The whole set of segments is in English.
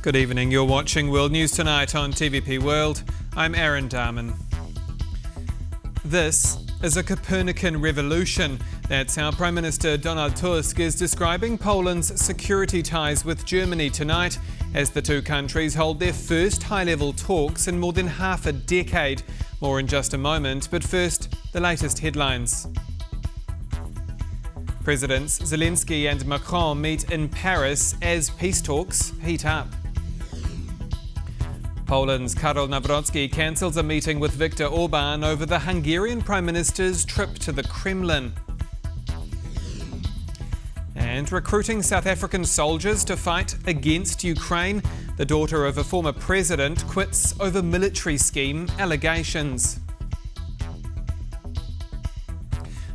Good evening, you're watching World News Tonight on TVP World. I'm Aaron Darman. This is a Copernican revolution. That's how Prime Minister Donald Tusk is describing Poland's security ties with Germany tonight, as the two countries hold their first high-level talks in more than half a decade. More in just a moment, but first, the latest headlines. Presidents Zelenskyy and Macron meet in Paris as peace talks heat up. Poland's Karol Nawrocki cancels a meeting with Viktor Orban over the Hungarian Prime Minister's trip to the Kremlin. And recruiting South African soldiers to fight against Ukraine. The daughter of a former president quits over military scheme allegations.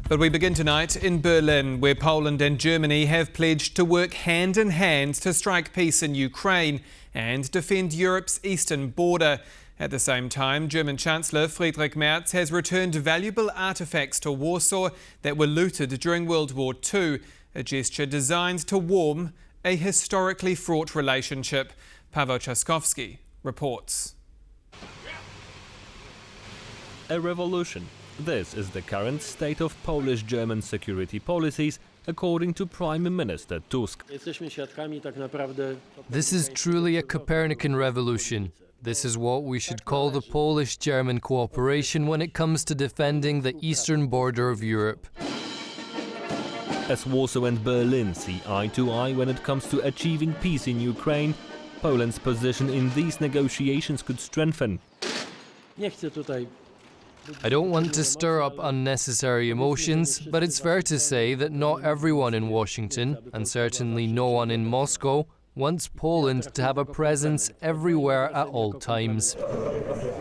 But we begin tonight in Berlin, where Poland and Germany have pledged to work hand in hand to strike peace in Ukraine and defend Europe's eastern border. At the same time, German Chancellor Friedrich Merz has returned valuable artefacts to Warsaw that were looted during World War II, a gesture designed to warm a historically fraught relationship. Paweł Trzaskowski reports. A revolution. This is the current state of Polish-German security policies, according to Prime Minister Tusk. This is truly a Copernican revolution. This is what we should call the Polish-German cooperation when it comes to defending the eastern border of Europe. As Warsaw and Berlin see eye to eye when it comes to achieving peace in Ukraine, Poland's position in these negotiations could strengthen. I don't want to stir up unnecessary emotions, but it's fair to say that not everyone in Washington, and certainly no one in Moscow, wants Poland to have a presence everywhere at all times.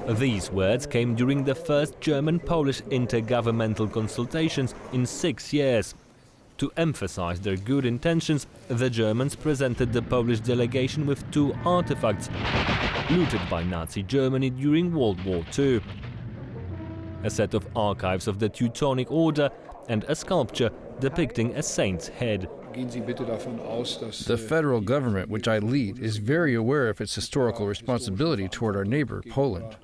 These words came during the first German-Polish intergovernmental consultations in 6 years. To emphasize their good intentions, the Germans presented the Polish delegation with two artifacts looted by Nazi Germany during World War II. A set of archives of the Teutonic Order and a sculpture depicting a saint's head. The federal government, which I lead, is very aware of its historical responsibility toward our neighbor, Poland.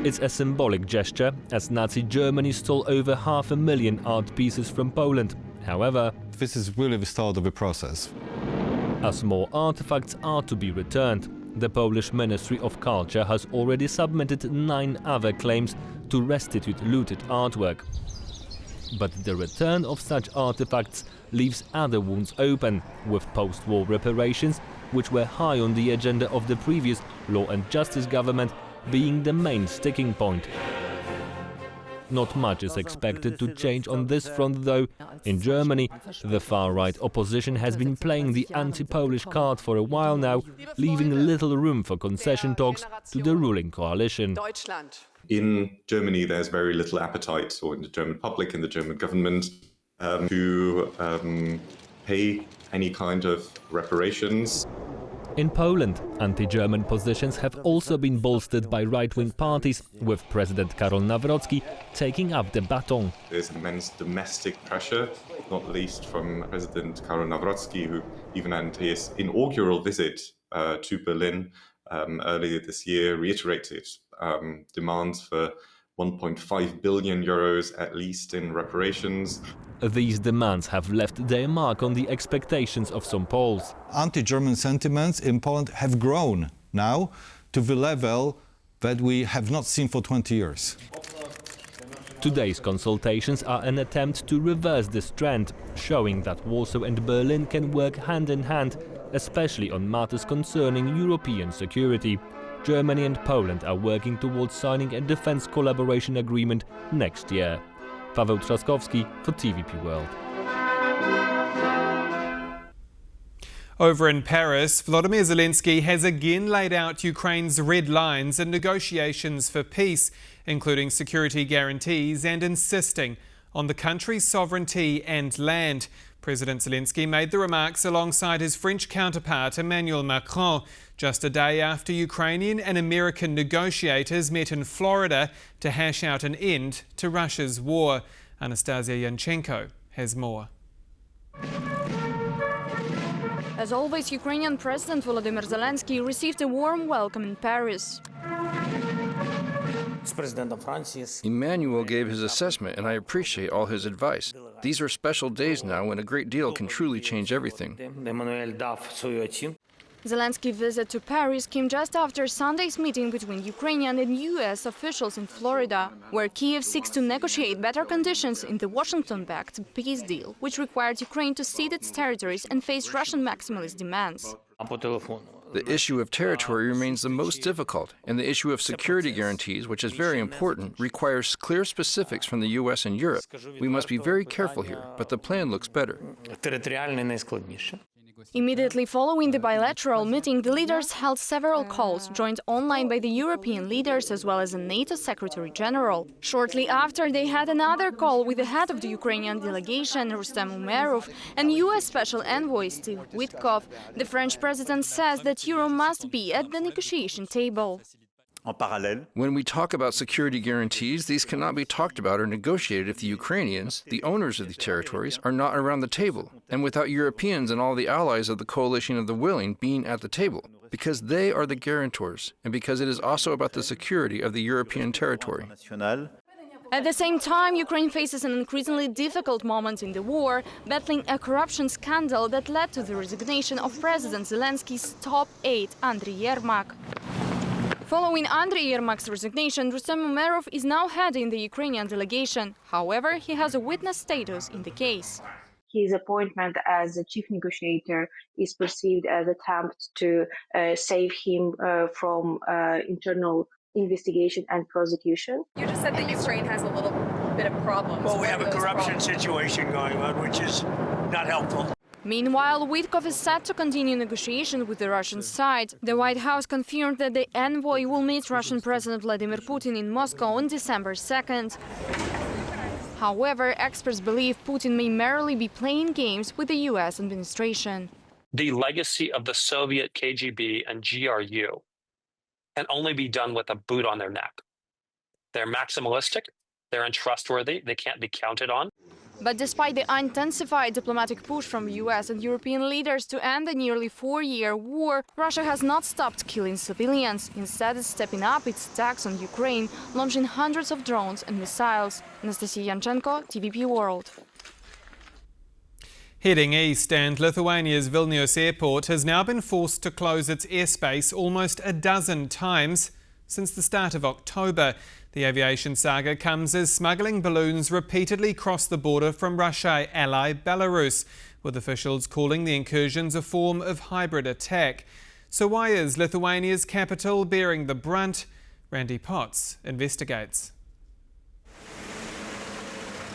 It's a symbolic gesture, as Nazi Germany stole over 500,000 art pieces from Poland. However, this is really the start of a process. As more artifacts are to be returned, the Polish Ministry of Culture has already submitted 9 other claims to restitute looted artwork. But the return of such artifacts leaves other wounds open, with post-war reparations, which were high on the agenda of the previous Law and Justice government, being the main sticking point. Not much is expected to change on this front, though. In Germany, the far-right opposition has been playing the anti-Polish card for a while now, leaving little room for concession talks to the ruling coalition. In Germany, there's very little appetite, or in the German public, in the German government, to pay any kind of reparations. In Poland, anti-German positions have also been bolstered by right-wing parties, with President Karol Nawrocki taking up the baton. There's immense domestic pressure, not least from President Karol Nawrocki, who even at his inaugural visit to Berlin earlier this year reiterated demands for 1.5 billion euros at least in reparations. These demands have left their mark on the expectations of some Poles. Anti-German sentiments in Poland have grown now to the level that we have not seen for 20 years. Today's consultations are an attempt to reverse this trend, showing that Warsaw and Berlin can work hand in hand, especially on matters concerning European security. Germany and Poland are working towards signing a defense collaboration agreement next year. Paweł Trzaskowski for TVP World. Over in Paris, Volodymyr Zelenskyy has again laid out Ukraine's red lines in negotiations for peace, including security guarantees and insisting on the country's sovereignty and land. President Zelenskyy made the remarks alongside his French counterpart Emmanuel Macron, just a day after Ukrainian and American negotiators met in Florida to hash out an end to Russia's war. Anastasia Yanchenko has more. As always, Ukrainian President Volodymyr Zelenskyy received a warm welcome in Paris. Emmanuel gave his assessment, and I appreciate all his advice. These are special days now when a great deal can truly change everything. Zelensky's visit to Paris came just after Sunday's meeting between Ukrainian and US officials in Florida, where Kiev seeks to negotiate better conditions in the Washington-backed peace deal, which required Ukraine to cede its territories and face Russian maximalist demands. The issue of territory remains the most difficult, and the issue of security guarantees, which is very important, requires clear specifics from the US and Europe. We must be very careful here, but the plan looks better. Immediately following the bilateral meeting, the leaders held several calls, joined online by the European leaders as well as the NATO Secretary General. Shortly after, they had another call with the head of the Ukrainian delegation, Rustem Umerov, and US Special Envoy Steve Witkoff. The French president says that Europe must be at the negotiation table. When we talk about security guarantees, these cannot be talked about or negotiated if the Ukrainians, the owners of the territories, are not around the table, and without Europeans and all the allies of the coalition of the willing being at the table, because they are the guarantors, and because it is also about the security of the European territory. At the same time, Ukraine faces an increasingly difficult moment in the war, battling a corruption scandal that led to the resignation of President Zelenskyy's top aide, Andriy Yermak. Following Andriy Yermak's resignation, Rustem Umerov is now heading the Ukrainian delegation. However, he has a witness status in the case. His appointment as a chief negotiator is perceived as an attempt to save him from internal investigation and prosecution. You just said that Ukraine has a little bit of problems. Well, we have a corruption situation going on, which is not helpful. Meanwhile, Witkoff is set to continue negotiations with the Russian side. The White House confirmed that the envoy will meet Russian President Vladimir Putin in Moscow on December 2nd. However, experts believe Putin may merely be playing games with the US administration. The legacy of the Soviet KGB and GRU can only be done with a boot on their neck. They're maximalistic, they're untrustworthy, they can't be counted on. But despite the intensified diplomatic push from US and European leaders to end the nearly 4-year war, Russia has not stopped killing civilians. Instead, it's stepping up its attacks on Ukraine, launching hundreds of drones and missiles. Anastasia Yanchenko, TVP World. Heading east, and Lithuania's Vilnius airport has now been forced to close its airspace almost a dozen times since the start of October. The aviation saga comes as smuggling balloons repeatedly cross the border from Russia-ally Belarus, with officials calling the incursions a form of hybrid attack. So why is Lithuania's capital bearing the brunt? Randy Potts investigates.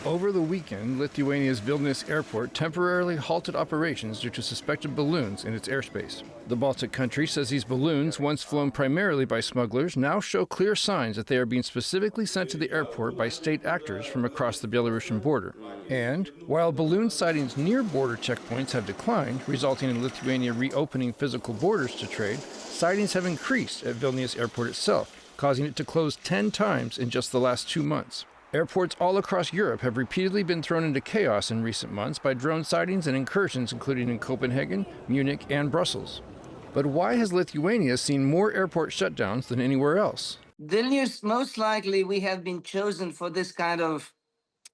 Over the weekend, Lithuania's Vilnius airport temporarily halted operations due to suspected balloons in its airspace. The Baltic country says these balloons, once flown primarily by smugglers, now show clear signs that they are being specifically sent to the airport by state actors from across the Belarusian border. And while balloon sightings near border checkpoints have declined, resulting in Lithuania reopening physical borders to trade, sightings have increased at Vilnius airport itself, causing it to close 10 times in just the last 2 months. Airports all across Europe have repeatedly been thrown into chaos in recent months by drone sightings and incursions, including in Copenhagen, Munich, and Brussels. But why has Lithuania seen more airport shutdowns than anywhere else? Vilnius, most likely we have been chosen for this kind of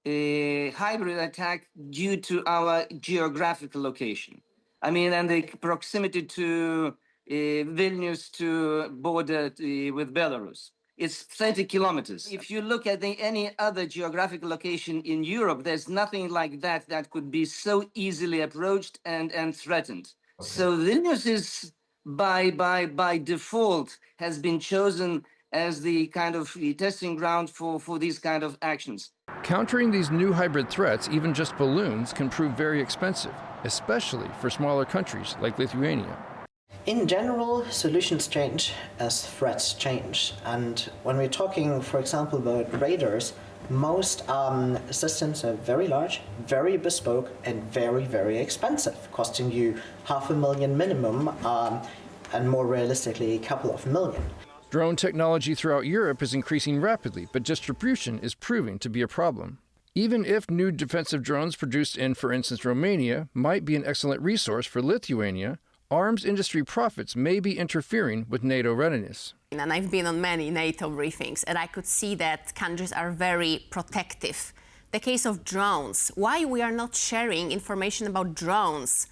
hybrid attack due to our geographical location. I mean, and the proximity to Vilnius to border with Belarus. It's 30 kilometers. If you look at any other geographical location in Europe, there's nothing like that that could be so easily approached and threatened. Okay. So Vilnius is, by default, has been chosen as the kind of testing ground for these kind of actions. Countering these new hybrid threats, even just balloons, can prove very expensive, especially for smaller countries like Lithuania. In general, solutions change as threats change. And when we're talking, for example, about radars, most systems are very large, very bespoke, and very, very expensive, costing you $500,000 minimum, and more realistically, a couple of million. Drone technology throughout Europe is increasing rapidly, but distribution is proving to be a problem. Even if new defensive drones produced in, for instance, Romania might be an excellent resource for Lithuania, arms industry profits may be interfering with NATO readiness. And I've been on many NATO briefings, and I could see that countries are very protective. The case of drones, why we are not sharing information about drones?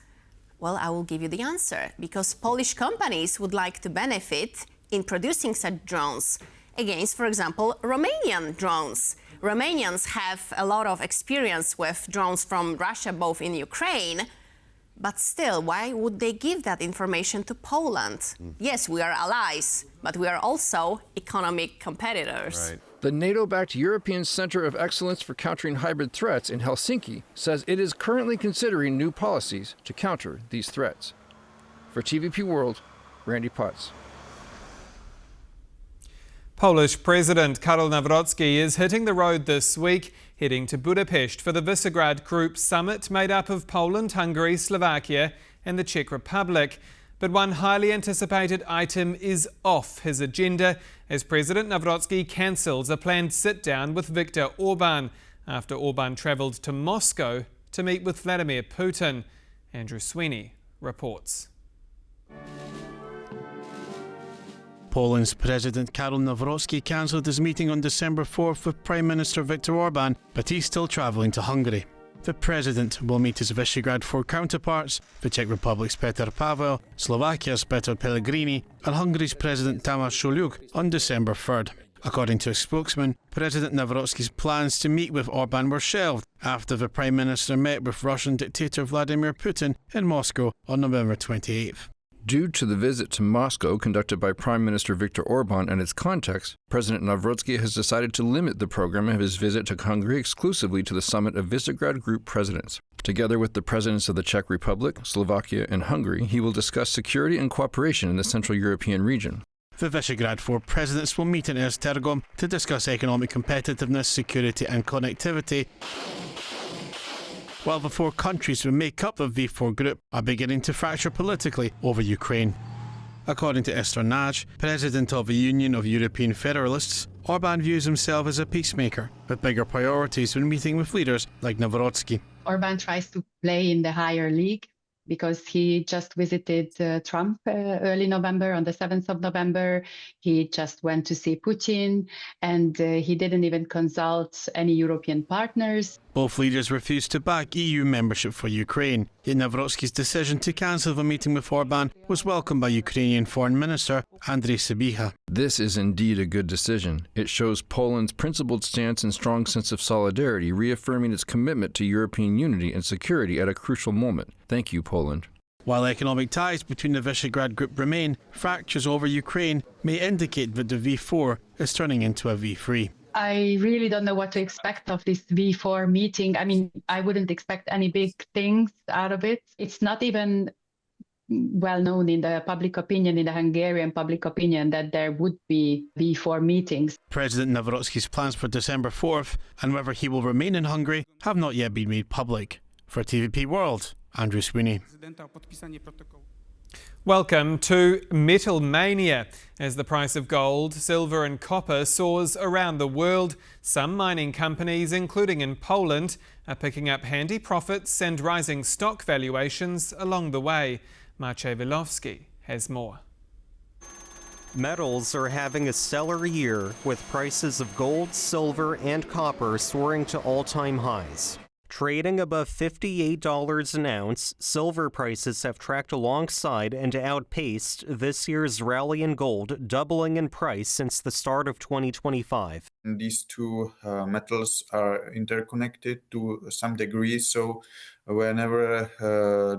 Well, I will give you the answer. Because Polish companies would like to benefit in producing such drones against, for example, Romanian drones. Romanians have a lot of experience with drones from Russia, both in Ukraine. But still, why would they give that information to Poland? Yes, we are allies, but we are also economic competitors. Right. The NATO-backed European Center of Excellence for Countering Hybrid Threats in Helsinki says it is currently considering new policies to counter these threats. For TVP World, Randy Potts. Polish President Karol Nawrocki is hitting the road this week, heading to Budapest for the Visegrad Group summit made up of Poland, Hungary, Slovakia and the Czech Republic. But one highly anticipated item is off his agenda as President Nawrocki cancels a planned sit-down with Viktor Orban after Orban travelled to Moscow to meet with Vladimir Putin. Andrew Sweeney reports. Poland's President Karol Nawrocki cancelled his meeting on December 4th with Prime Minister Viktor Orban, but he's still travelling to Hungary. The President will meet his Visegrad 4 counterparts, the Czech Republic's Petr Pavel, Slovakia's Petr Pellegrini and Hungary's President Tamás Solyuk on December 3rd. According to a spokesman, President Nawrocki's plans to meet with Orban were shelved after the Prime Minister met with Russian dictator Vladimir Putin in Moscow on November 28th. Due to the visit to Moscow conducted by Prime Minister Viktor Orban and its context, President Nawrocki has decided to limit the program of his visit to Hungary exclusively to the summit of Visegrad Group presidents. Together with the presidents of the Czech Republic, Slovakia and Hungary, he will discuss security and cooperation in the Central European region. The Visegrad 4 presidents will meet in Esztergom to discuss economic competitiveness, security and connectivity, while the four countries who make up the V4 group are beginning to fracture politically over Ukraine. According to Esther Nagy, president of the Union of European Federalists, Orban views himself as a peacemaker, with bigger priorities when meeting with leaders like Nawrocki. Orban tries to play in the higher league because he just visited Trump early November, on the 7th of November. He just went to see Putin, and he didn't even consult any European partners. Both leaders refused to back EU membership for Ukraine. Yet Nawrocki's decision to cancel the meeting with Orban was welcomed by Ukrainian Foreign Minister Andriy Sybiha. This is indeed a good decision. It shows Poland's principled stance and strong sense of solidarity, reaffirming its commitment to European unity and security at a crucial moment. Thank you, Poland. While economic ties between the Visegrad Group remain, fractures over Ukraine may indicate that the V4 is turning into a V3. I really don't know what to expect of this V4 meeting. I mean, I wouldn't expect any big things out of it. It's not even well known in the public opinion, in the Hungarian public opinion, that there would be V4 meetings. President Nawrocki's plans for December 4th and whether he will remain in Hungary have not yet been made public. For TVP World, Andrew Sweeney. Welcome to Metal Mania. As the price of gold, silver and copper soars around the world, some mining companies, including in Poland, are picking up handy profits and rising stock valuations along the way. Maciej Wilowski has more. Metals are having a stellar year, with prices of gold, silver and copper soaring to all-time highs. Trading above $58 an ounce, silver prices have tracked alongside and outpaced this year's rally in gold, doubling in price since the start of 2025. These two metals are interconnected to some degree, so whenever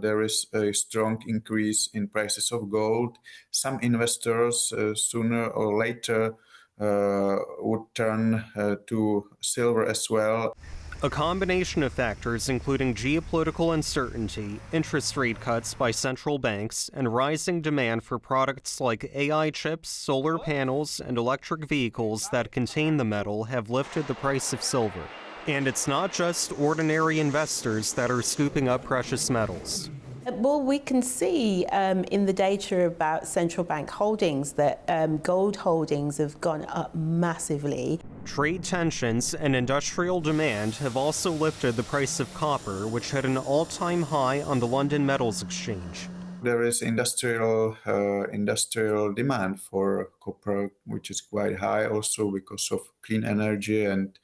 there is a strong increase in prices of gold, some investors sooner or later would turn to silver as well. A combination of factors, including geopolitical uncertainty, interest rate cuts by central banks, and rising demand for products like AI chips, solar panels, and electric vehicles that contain the metal, have lifted the price of silver. And it's not just ordinary investors that are scooping up precious metals. Well, we can see in the data about central bank holdings that gold holdings have gone up massively. Trade tensions and industrial demand have also lifted the price of copper, which hit an all-time high on the London Metals Exchange. There is industrial demand for copper, which is quite high also because of clean energy and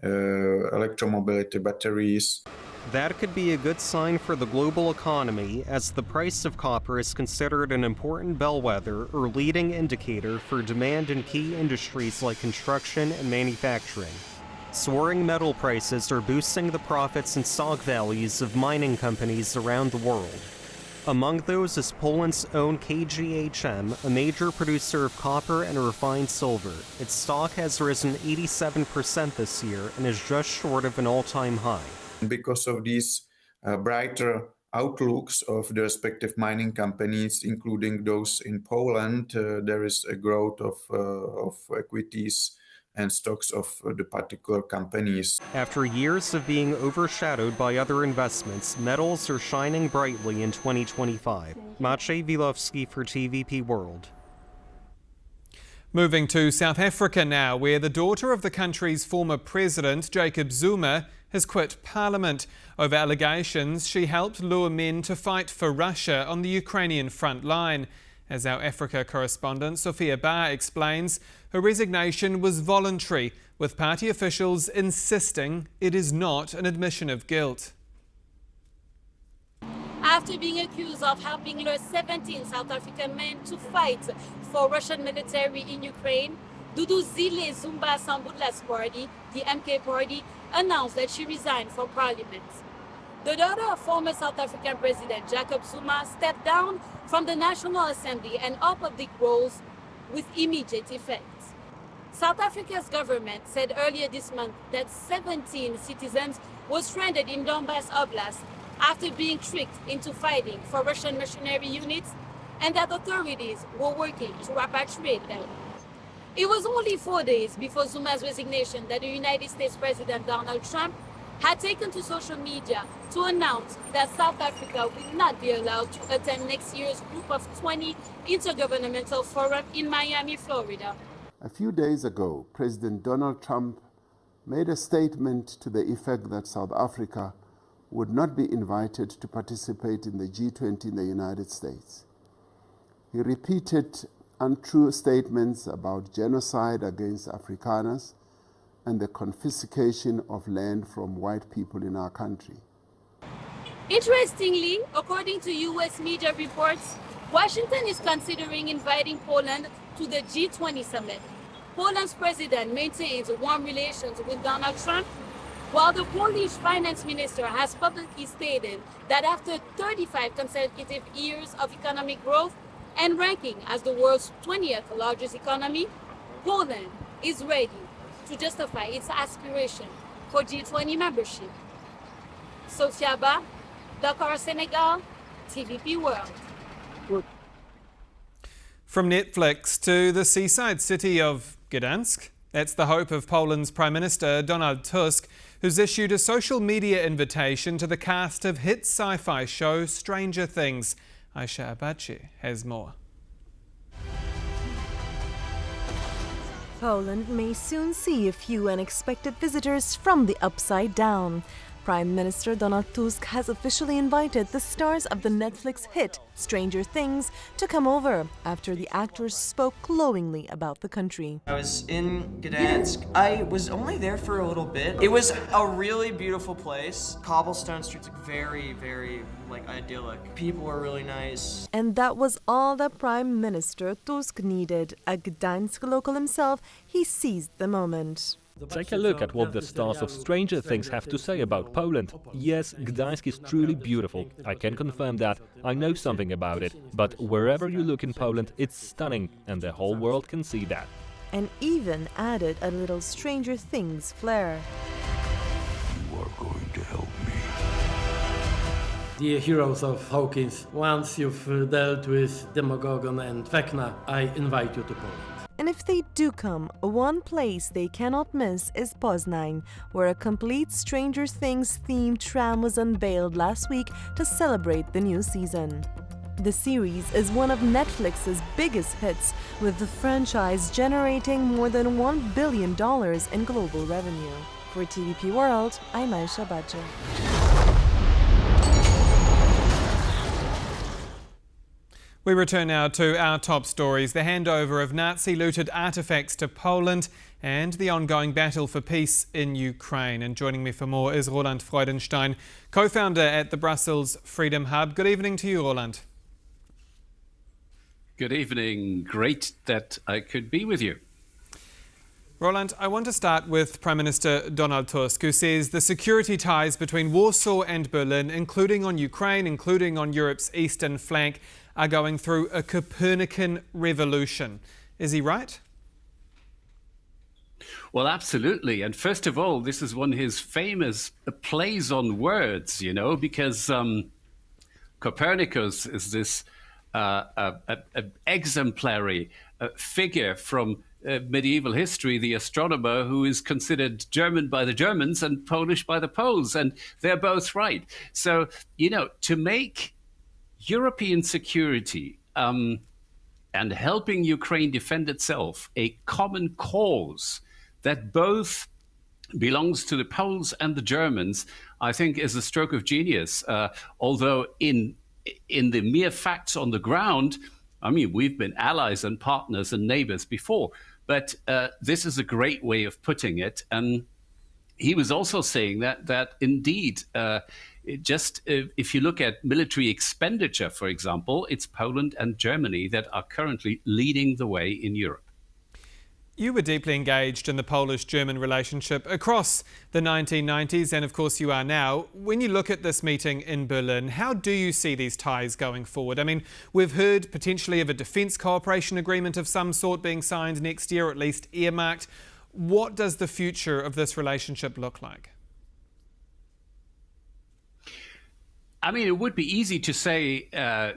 electromobility batteries. That could be a good sign for the global economy, as the price of copper is considered an important bellwether or leading indicator for demand in key industries like construction and manufacturing. Soaring metal prices are boosting the profits and stock values of mining companies around the world. Among those is Poland's own KGHM, a major producer of copper and refined silver. Its stock has risen 87% this year and is just short of an all-time high. Because of these brighter outlooks of the respective mining companies, including those in Poland, there is a growth of equities and stocks of the particular companies. After years of being overshadowed by other investments, metals are shining brightly in 2025. Maciej Wilowski for TVP World. Moving to South Africa now, where the daughter of the country's former president, Jacob Zuma, has quit parliament over allegations she helped lure men to fight for Russia on the Ukrainian front line. As our Africa correspondent Sophia Barr explains, her resignation was voluntary, with party officials insisting it is not an admission of guilt. After being accused of helping lure 17 South African men to fight for Russian military in Ukraine, Duduzile Zumba Sambula's party, the MK party, announced that she resigned from parliament. The daughter of former South African President Jacob Zuma stepped down from the National Assembly and all public roles with immediate effect. South Africa's government said earlier this month that 17 citizens were stranded in Donbas Oblast after being tricked into fighting for Russian mercenary units, and that authorities were working to repatriate them. It was only 4 days before Zuma's resignation that the United States President Donald Trump had taken to social media to announce that South Africa will not be allowed to attend next year's Group of 20 Intergovernmental Forum in Miami, Florida. A few days ago, President Donald Trump made a statement to the effect that South Africa would not be invited to participate in the G20 in the United States. He repeated untrue statements about genocide against Afrikaners and the confiscation of land from white people in our country. Interestingly, according to U.S. media reports, Washington is considering inviting Poland to the G20 summit. Poland's president maintains warm relations with Donald Trump, while the Polish finance minister has publicly stated that after 35 consecutive years of economic growth and ranking as the world's 20th largest economy, Poland is ready to justify its aspiration for G20 membership. Sophia Ba, Dakar, Senegal, TVP World. From Netflix to the seaside city of Gdansk. That's the hope of Poland's Prime Minister Donald Tusk, who's issued a social media invitation to the cast of hit sci-fi show Stranger Things. Aisha Abachi has more. Poland may soon see a few unexpected visitors from the upside down. Prime Minister Donald Tusk has officially invited the stars of the Netflix hit Stranger Things to come over after the actors spoke glowingly about the country. I was in Gdansk. I was only there for a little bit. It was a really beautiful place. Cobblestone streets, very, very idyllic. People were really nice. And that was all that Prime Minister Tusk needed. A Gdansk local himself, he seized the moment. Take a look at what the stars of Stranger Things have to say about Poland. Yes, Gdańsk is truly beautiful. I can confirm that. I know something about it. But wherever you look in Poland, it's stunning, and the whole world can see that. And even added a little Stranger Things flair. You are going to help me. Dear heroes of Hawkins, once you've dealt with Demagogon and Vecna, I invite you to Poland. And if they do come, one place they cannot miss is Poznań, where a complete Stranger Things themed tram was unveiled last week to celebrate the new season. The series is one of Netflix's biggest hits, with the franchise generating more than $1 billion in global revenue. For TVP World, I'm Aisha Badger. We return now to our top stories: the handover of Nazi-looted artefacts to Poland and the ongoing battle for peace in Ukraine. And joining me for more is Roland Freudenstein, co-founder at the Brussels Freedom Hub. Good evening to you, Roland. Good evening. Great that I could be with you. Roland, I want to start with Prime Minister Donald Tusk, who says the security ties between Warsaw and Berlin, including on Ukraine, including on Europe's eastern flank, are going through a Copernican revolution. Is he right? Well, absolutely. And first of all, this is one of his famous plays on words, because Copernicus is this exemplary figure from medieval history, the astronomer who is considered German by the Germans and Polish by the Poles, and they're both right. So, to make European security and helping Ukraine defend itself a common cause that both belongs to the Poles and the Germans, I think is a stroke of genius. Although in the mere facts on the ground, we've been allies and partners and neighbors before, but this is a great way of putting it. And he was also saying that indeed, if you look at military expenditure, for example, it's Poland and Germany that are currently leading the way in Europe. You were deeply engaged in the Polish-German relationship across the 1990s, and of course you are now. When you look at this meeting in Berlin, how do you see these ties going forward? We've heard potentially of a defence cooperation agreement of some sort being signed next year, or at least earmarked. What does the future of this relationship look like? It would be easy to say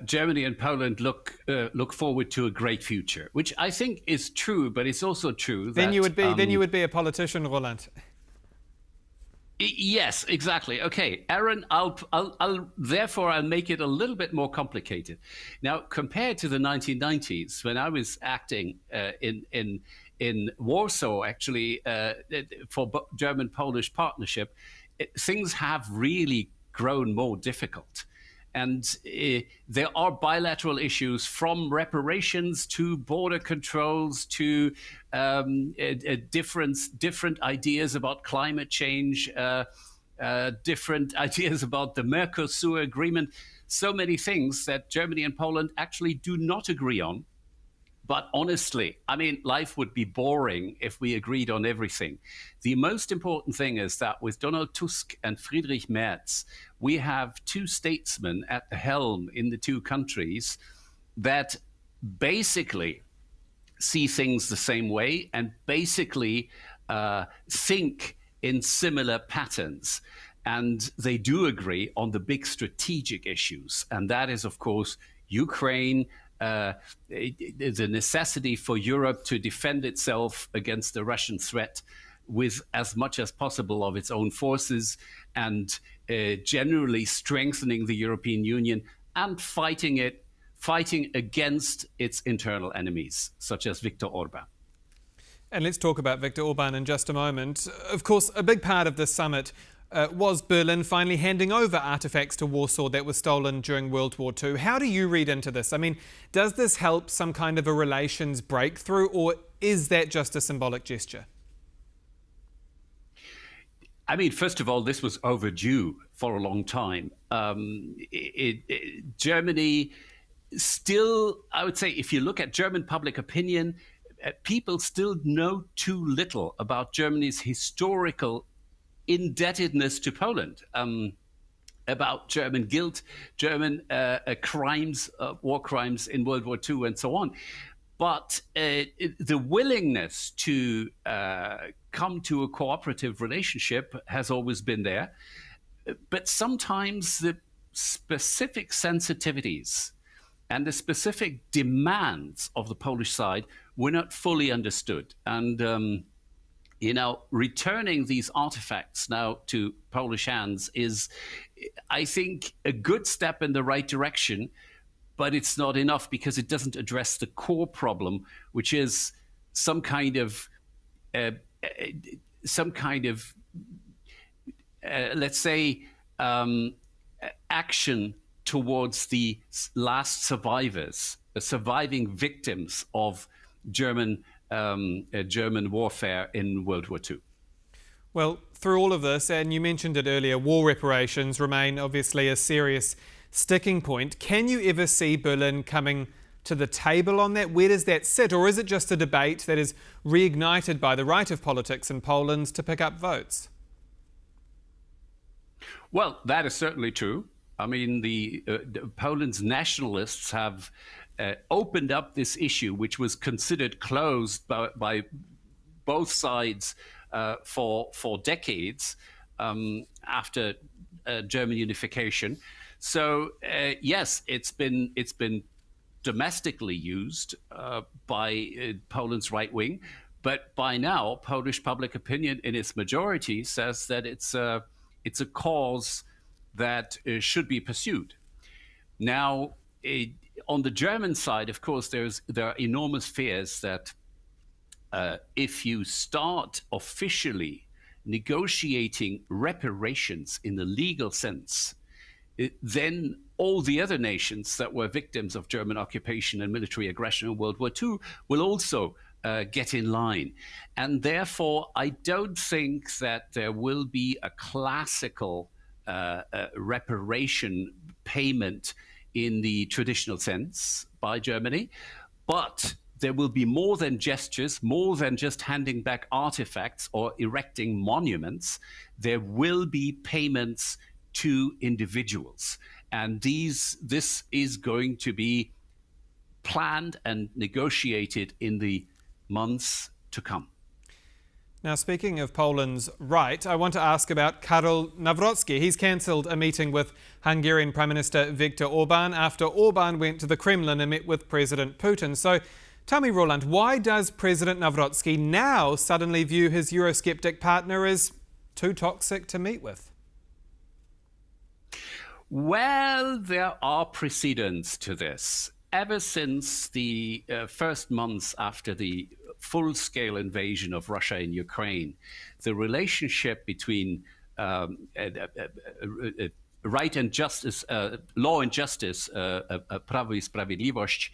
Germany and Poland look forward to a great future, which I think is true, but it's also true that then you would be a politician, Roland. Yes, exactly. Okay, Aaron, therefore I'll make it a little bit more complicated. Now, compared to the 1990s, when I was acting in Warsaw, actually for German-Polish partnership, things have really grown more difficult. And there are bilateral issues, from reparations to border controls to different ideas about climate change, different ideas about the Mercosur agreement. So many things that Germany and Poland actually do not agree on. But honestly, life would be boring if we agreed on everything. The most important thing is that with Donald Tusk and Friedrich Merz, we have two statesmen at the helm in the two countries that basically see things the same way and basically think in similar patterns. And they do agree on the big strategic issues. And that is, of course, Ukraine, the necessity for Europe to defend itself against the Russian threat with as much as possible of its own forces, and generally strengthening the European Union and fighting against its internal enemies, such as Viktor Orban. And let's talk about Viktor Orban in just a moment. Of course, a big part of this summit was Berlin finally handing over artefacts to Warsaw that were stolen during World War II. How do you read into this? Does this help some kind of a relations breakthrough, or is that just a symbolic gesture? First of all, this was overdue for a long time. Germany still, I would say, if you look at German public opinion, people still know too little about Germany's historical indebtedness to Poland, about German guilt, German crimes, war crimes in World War II, and so on. But the willingness to come to a cooperative relationship has always been there. But sometimes the specific sensitivities and the specific demands of the Polish side were not fully understood. And returning these artifacts now to Polish hands is, I think, a good step in the right direction. but it's not enough because it doesn't address the core problem, which is some kind of let's say, action towards the last survivors, the surviving victims of German warfare in World War II. Well, through all of this, and you mentioned it earlier, war reparations remain obviously a serious sticking point. Can you ever see Berlin coming to the table on that? Where does that sit? Or is it just a debate that is reignited by the right of politics in Poland to pick up votes? Well, that is certainly true. I mean, Poland's nationalists have opened up this issue, which was considered closed by both sides for decades after German unification. So yes, it's been domestically used by Poland's right wing, but by now, Polish public opinion in its majority says that it's a cause that should be pursued. Now, on the German side, of course, there are enormous fears that if you start officially negotiating reparations in the legal sense, then all the other nations that were victims of German occupation and military aggression in World War II will also get in line. And therefore, I don't think that there will be a classical reparation payment in the traditional sense by Germany, but there will be more than gestures, more than just handing back artifacts or erecting monuments. There will be payments to individuals. And this is going to be planned and negotiated in the months to come. Now, speaking of Poland's right, I want to ask about Karol Nawrocki. He's cancelled a meeting with Hungarian Prime Minister Viktor Orban after Orban went to the Kremlin and met with President Putin. So tell me, Roland, why does President Nawrocki now suddenly view his Eurosceptic partner as too toxic to meet with? Well, there are precedents to this. Ever since the first months after the full-scale invasion of Russia in Ukraine, the relationship between right and justice, law and justice, Prawo i Sprawiedliwość,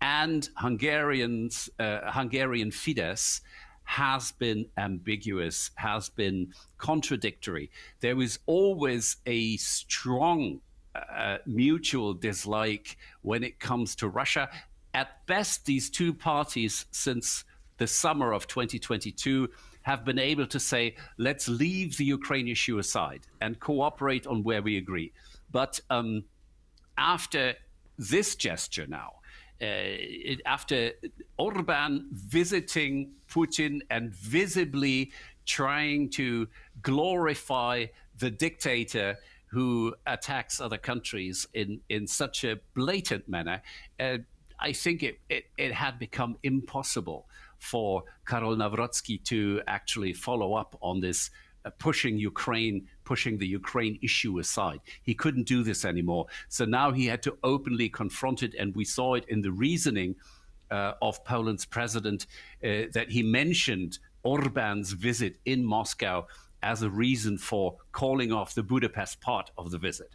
and Hungarian Fidesz has been ambiguous, has been contradictory. There was always a strong mutual dislike when it comes to Russia. At best, these two parties, since the summer of 2022, have been able to say, let's leave the Ukraine issue aside and cooperate on where we agree. But after this gesture now, after Orban visiting Putin and visibly trying to glorify the dictator who attacks other countries in such a blatant manner, I think it had become impossible for Karol Nawrocki to actually follow up on this pushing the Ukraine issue aside. He couldn't do this anymore. So now he had to openly confront it, and we saw it in the reasoning of Poland's president that he mentioned Orban's visit in Moscow as a reason for calling off the Budapest part of the visit.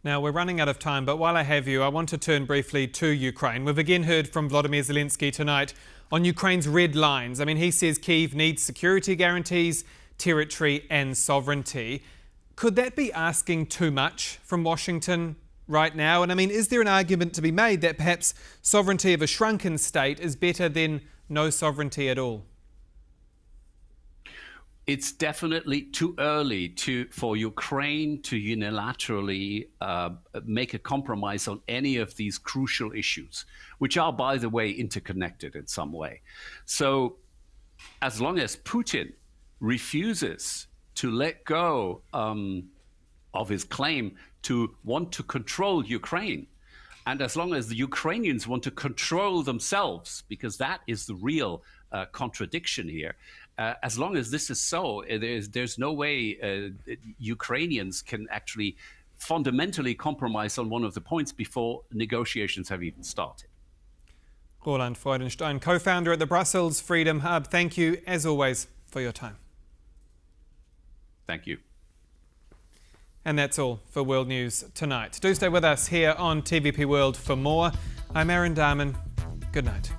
Now, we're running out of time, but while I have you, I want to turn briefly to Ukraine. We've again heard from Volodymyr Zelenskyy tonight on Ukraine's red lines. I mean, he says Kyiv needs security guarantees, territory and sovereignty. Could that be asking too much from Washington right now? And I mean, is there an argument to be made that perhaps sovereignty of a shrunken state is better than no sovereignty at all? It's definitely too early for Ukraine to unilaterally make a compromise on any of these crucial issues, which are, by the way, interconnected in some way. So as long as Putin refuses to let go of his claim to want to control Ukraine, and as long as the Ukrainians want to control themselves, because that is the real contradiction here, as long as this is so, there's no way Ukrainians can actually fundamentally compromise on one of the points before negotiations have even started. Roland Freudenstein, co-founder at the Brussels Freedom Hub, thank you as always for your time. Thank you. And that's all for World News tonight. Do stay with us here on TVP World for more. I'm Aaron Darman. Good night.